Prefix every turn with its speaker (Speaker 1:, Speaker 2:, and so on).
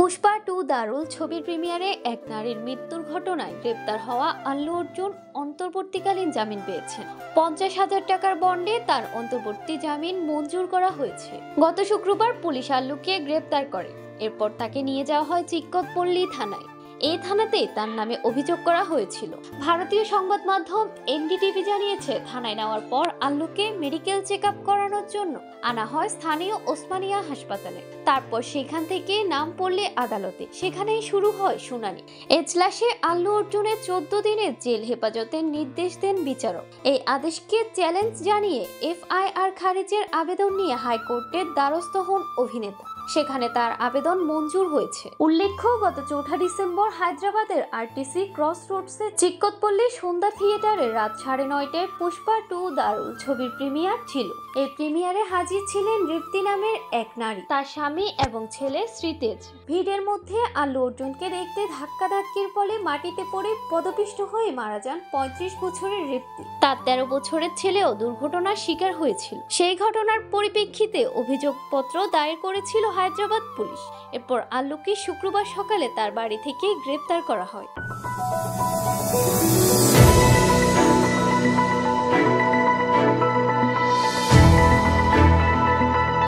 Speaker 1: পুষ্পা 2 দারুল ছবির প্রিমিয়ারে এক নারীর মৃত্যুর ঘটনায় গ্রেপ্তার হওয়া আল্লু অর্জুন অন্তর্বর্তীকালীন জামিন পেয়েছেন। 50,000 টাকার বন্ডে তার অন্তর্বর্তী জামিন মঞ্জুর করা হয়েছে। গত শুক্রবার পুলিশ আল্লুকে গ্রেপ্তার করে। এরপর তাকে নিয়ে যাওয়া হয় চিক্কতপল্লী থানায়। এই থানাতে তার নামে অভিযোগ করা হয়েছিল। ভারতীয় সংবাদ মাধ্যম এনডিটিভি জানিয়েছে, থানায় নেওয়ার পর আল্লুকে মেডিকেল চেকআপ করানোর জন্য আনা হয় স্থানীয় ওসমানিয়া হাসপাতালে। তারপর সেখান থেকে নাম পড়লে আদালতে, সেখানেই শুরু হয় শুনানি। এজলাসে আল্লু অর্জুনের 14 দিনের জেল হেফাজতের নির্দেশ দেন বিচারক। এই আদেশকে চ্যালেঞ্জ জানিয়ে এফআইআর খারিজের আবেদন নিয়ে হাইকোর্টের দ্বারস্থ হন অভিনেতা। সেখানে তার আবেদন মঞ্জুর হয়েছে। উল্লেখ্য, গত 4 ডিসেম্বর হায়দ্রাবাদের আরটিসি ক্রস রোডসে চিক্কতপল্লী সন্ধ্যা থিয়েটারে রাত 9:30টায় পুষ্পা 2 দারুল ছবির প্রিমিয়ার ছিল। এই প্রিমিয়ারে হাজির ছিলেন রিপ্তি নামের এক নারী, তার স্বামী এবং ছেলে শ্রীতেজ। ভিড়ের মধ্যে আল্লু অর্জুনকে দেখতে ধাক্কাধাক্কির ফলে মাটিতে পড়ে পদপিষ্ট হয়ে মারা যান 35 বছরের রিপ্তি। তার 13 বছরের ছেলেও দুর্ঘটনার শিকার হয়েছিল। সেই ঘটনার পরিপ্রেক্ষিতে অভিযোগপত্র দায়ের করেছিল হায়দ্রাবাদ পুলিশ। এরপর আল্লুকে শুক্রবার সকালে তার বাড়ি থেকে গ্রেপ্তার করা হয়।